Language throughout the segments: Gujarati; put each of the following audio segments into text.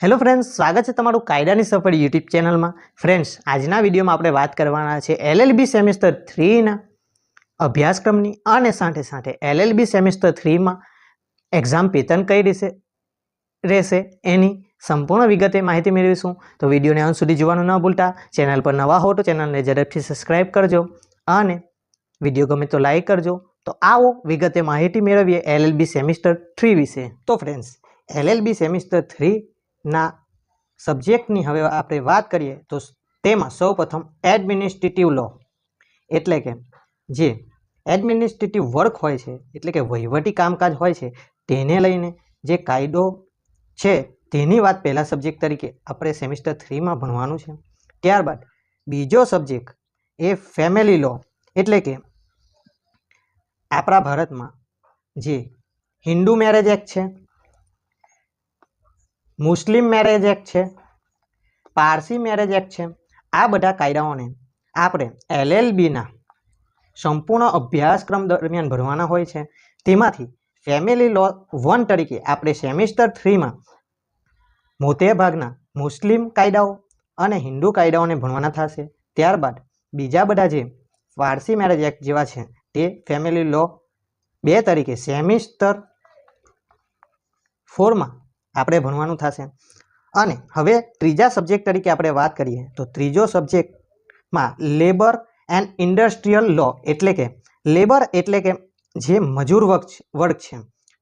હેલો ફ્રેન્ડ્સ, સ્વાગત છે તમારું કાયદાની સફળ યુટ્યુબ ચેનલમાં। ફ્રેન્ડ્સ, આજના વિડીયોમાં આપણે વાત કરવાના છે LLB સેમેસ્ટર 3ના અભ્યાસક્રમની અને સાથે સાથે LLB સેમેસ્ટર 3માં એક્ઝામ પેટર્ન કઈ રહેશે એની સંપૂર્ણ વિગતે માહિતી મેળવીશું। તો વિડીયોને અંત સુધી જોવાનું ન ભૂલતા। ચેનલ પર નવા હો તો ચેનલને ઝડપથી સબસ્ક્રાઈબ કરજો અને વિડીયો ગમે તો લાઈક કરજો। તો આવો વિગતે માહિતી મેળવીએ LLB સેમેસ્ટર 3 વિશે। તો ફ્રેન્ડ્સ, LLB સેમેસ્ટર 3 ના સબ્જેક્ટની હવે આપણે વાત કરીએ તો તેમાં સૌપ્રથમ એડમિનિસ્ટ્રેટિવ લો એટલે કે જે એડમિનિસ્ટ્રેટિવ વર્ક હોય છે એટલે કે વહીવટી કામકાજ હોય છે તેને લઈને જે કાયદો છે તેની વાત પહેલા સબ્જેક્ટ તરીકે આપણે સેમેસ્ટર 3માં ભણવાનું છે। ત્યારબાદ બીજો સબ્જેક્ટ એ ફેમિલી લો એટલે કે આપણા ભારતમાં જે હિન્દુ મેરેજ એક્ટ છે, મુસ્લિમ મેરેજ એક્ટ છે, પારસી મેરેજ એક્ટ છે, આ બધા કાયદાઓને આપણે LLBના સંપૂર્ણ અભ્યાસક્રમ દરમિયાન ભણવાના હોય છે। તેમાંથી ફેમિલી લો 1 તરીકે આપણે સેમેસ્ટર 3માં મોટે ભાગના મુસ્લિમ કાયદાઓ અને હિન્દુ કાયદાઓને ભણવાના થશે। ત્યારબાદ બીજા બધા જે પારસી મેરેજ એક્ટ જેવા છે તે ફેમિલી લો 2 તરીકે સેમેસ્ટર 4માં આપણે ભણવાનું થશે। અને હવે ત્રીજા સબ્જેક્ટ તરીકે આપણે વાત કરીએ તો ત્રીજો સબ્જેક્ટમાં લેબર એન્ડ ઇન્ડસ્ટ્રીયલ લો એટલે કે લેબર એટલે કે જે મજૂર વર્ગ છે,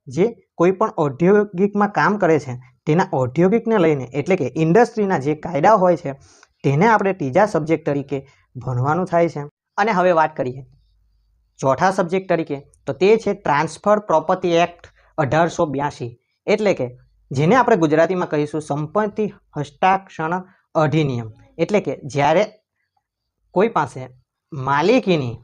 જે કોઈ પણ ઔદ્યોગિકમાં કામ કરે છે તેના ઔદ્યોગિકને લઈને એટલે કે ઇન્ડસ્ટ્રીના જે કાયદા હોય છે તેને આપણે ત્રીજા સબ્જેક્ટ તરીકે ભણવાનું થાય છે। અને હવે વાત કરીએ ચોથા સબ્જેક્ટ તરીકે તો તે છે ટ્રાન્સફર પ્રોપર્ટી એક્ટ 1882 એટલે કે જેને આપણે ગુજરાતીમાં કહીશું સંપત્તિ હસ્તાક્ષર અધિનિયમ એટલે કે જ્યારે કોઈ પાસે માલિકીની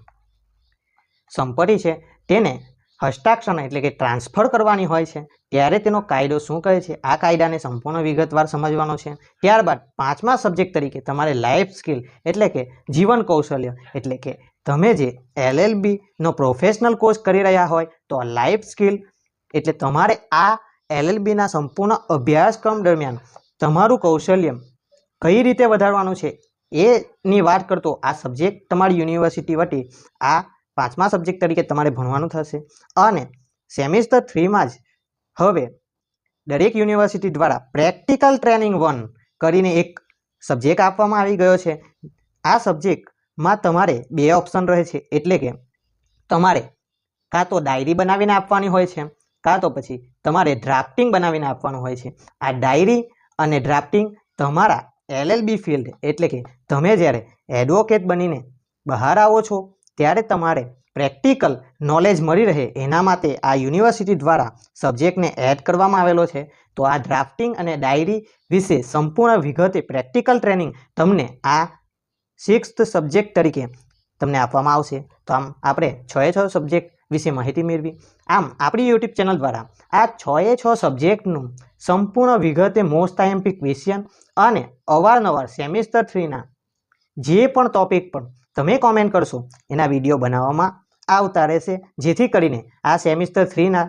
સંપત્તિ છે તેને હસ્તાક્ષર એટલે કે ટ્રાન્સફર કરવાની હોય છે ત્યારે તેનો કાયદો શું કહે છે, આ કાયદાને સંપૂર્ણ વિગતવાર સમજવાનો છે। ત્યારબાદ પાંચમા સબ્જેક્ટ તરીકે તમારે લાઈફ સ્કિલ એટલે કે જીવન કૌશલ્ય એટલે કે તમે જે LLBનો પ્રોફેશનલ કોર્સ કરી રહ્યા હોય તો લાઈફ સ્કિલ એટલે તમારે આ LLBના સંપૂર્ણ અભ્યાસક્રમ દરમિયાન તમારું કૌશલ્ય કઈ રીતે વધારવાનું છે એની વાત કરતો આ સબ્જેક્ટ તમારી યુનિવર્સિટી વતી આ પાંચમા સબ્જેક્ટ તરીકે તમારે ભણવાનું થશે। અને સેમેસ્ટર 3માં જ હવે દરેક યુનિવર્સિટી દ્વારા પ્રેક્ટિકલ ટ્રેનિંગ 1 કરીને એક સબ્જેક્ટ આપવામાં આવી ગયો છે। આ સબ્જેક્ટમાં તમારે 2 ઓપ્શન રહે છે એટલે કે તમારે કાં તો ડાયરી બનાવીને આપવાની હોય છે કાં તો પછી તમારે ડ્રાફ્ટિંગ બનાવીને આપવાનું હોય છે। આ ડાયરી અને ડ્રાફ્ટિંગ તમારા LLB ફિલ્ડ એટલે કે તમે જ્યારે એડવોકેટ બનીને બહાર આવો છો ત્યારે તમારે પ્રેક્ટિકલ નોલેજ મળી રહે એના માટે આ યુનિવર્સિટી દ્વારા સબ્જેક્ટને એડ કરવામાં આવેલો છે। તો આ ડ્રાફ્ટિંગ અને ડાયરી વિશે સંપૂર્ણ વિગતે પ્રેક્ટિકલ ટ્રેનિંગ તમને આ 6th સબ્જેક્ટ તરીકે તમને આપવામાં આવશે। તો આમ આપણે 6 સબ્જેક્ટ વિશે માહિતી મેળવી। આમ આપણી યુટ્યુબ ચેનલ દ્વારા આ 6 સબ્જેક્ટનું સંપૂર્ણ વિગતે મોસ્ટ આઈએમપી ક્વેશ્ચન અને અવારનવાર સેમેસ્ટર 3ના જે પણ ટોપિક પર તમે કોમેન્ટ કરશો એના વિડીયો બનાવવામાં આવતા રહેશે, જેથી કરીને આ સેમેસ્ટર 3ના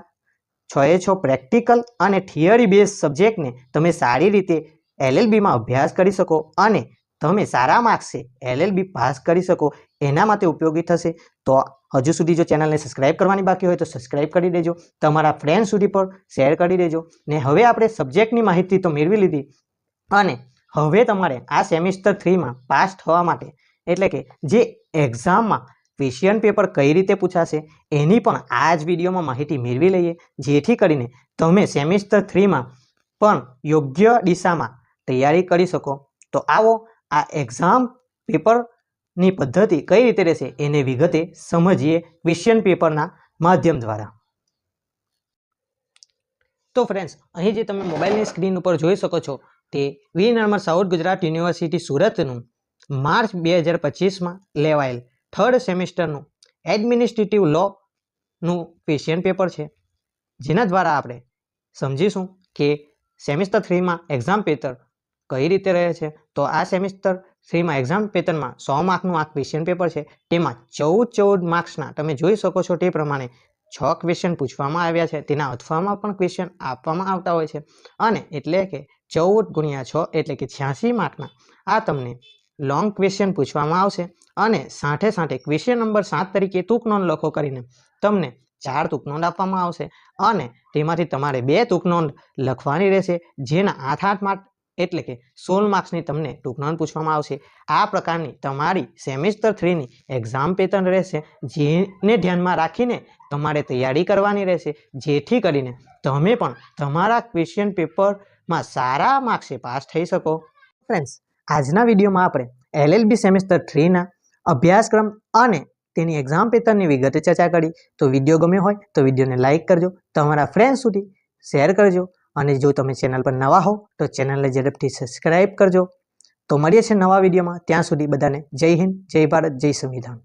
6 પ્રેક્ટિકલ અને થિયરી બેઝ સબ્જેક્ટને તમે સારી રીતે LLBમાં અભ્યાસ કરી શકો અને તમે સારા માર્ક્સે LLB પાસ કરી શકો એના માટે ઉપયોગી થશે। તો હજુ સુધી જો ચેનલને સબસ્ક્રાઈબ કરવાની બાકી હોય તો સબસ્ક્રાઈબ કરી દેજો, તમારા ફ્રેન્ડ સુધી પર શેર કરી દેજો। ને હવે આપણે સબ્જેક્ટની માહિતી તો મેળવી લીધી અને હવે તમારે આ સેમેસ્ટર 3માં પાસ થવા માટે એટલે કે જે એક્ઝામમાં ક્વેશ્ચન પેપર કઈ રીતે પૂછાશે એની પણ આ જ વિડીયોમાં માહિતી મેળવી લઈએ, જેથી કરીને તમે સેમેસ્ટર 3માં પણ યોગ્ય દિશામાં તૈયારી કરી શકો। તો આવો આ એક્ઝામ પેપરની પદ્ધતિ કઈ રીતે રહેશે એને વિગતે સમજીએ ક્વેશ્ચન પેપરના માધ્યમ દ્વારા। તો ફ્રેન્ડ્સ, અહીં જે તમે મોબાઈલની સ્ક્રીન ઉપર જોઈ શકો છો તે વીર નર્મદ સાઉથ ગુજરાત યુનિવર્સિટી સુરતનું માર્ચ 2025માં લેવાયેલ 3rd સેમેસ્ટરનું એડમિનિસ્ટ્રેટિવ લોનું ક્વેશ્ચન પેપર છે, જેના દ્વારા આપણે સમજીશું કે સેમેસ્ટર 3માં એક્ઝામ પેપર કઈ રીતે રહે છે। તો આ સેમેસ્ટર 3માં એક્ઝામ પેપરમાં 100 માર્કનું આ ક્વેશ્ચન પેપર છે, તેમાં 14 માર્ક્સના તમે જોઈ શકો છો તે પ્રમાણે 6 ક્વેશ્ચન પૂછવામાં આવ્યા છે, તેના અથવામાં પણ ક્વેશ્ચન આપવામાં આવતા હોય છે અને એટલે કે 14 × 6 એટલે કે 86 માર્કના આ તમને લોંગ ક્વેશ્ચન પૂછવામાં આવશે અને સાથે સાથે ક્વેશ્ચન નંબર 7 તરીકે ટૂંક નોંધ લખો કરીને તમને 4 ટૂંક નોંધ આપવામાં આવશે અને તેમાંથી તમારે 2 ટૂંક નોંધ લખવાની રહેશે, જેના 8 માર્ક એટલે કે 16 માર્ક્સની તમને ટૂંક નોંધ પૂછવામાં આવશે. આ પ્રકારની તમારી સેમિસ્ટર 3ની એક્ઝામ પેટર્ન રહેશે, જેને ધ્યાનમાં રાખીને તમારે તૈયારી કરવાની રહેશે, જેથી કરીને તમે પણ તમારા ક્વેશ્ચન પેપરમાં સારા માર્ક્સે પાસ થઈ શકો. ફ્રેન્ડ્સ, આજના વિડીયોમાં આપણે LLB સેમિસ્ટર 3ના અભ્યાસક્રમ અને તેની એક્ઝામ પેટર્નની વિગતે ચર્ચા કરી. તો વિડીયો ગમ્યો હોય તો વિડીયોને લાઇક કરજો, તમારા ફ્રેન્ડ્સ સુધી શેર કરજો અને જો તમે ચેનલ પર નવા હો તો ચેનલને ઝડપથી સબસ્ક્રાઈબ કરજો. તો મળીએ છીએ નવા વિડીયોમાં. ત્યાં સુધી બધાને જય હિન્દ, જય ભારત, જય સંવિધાન.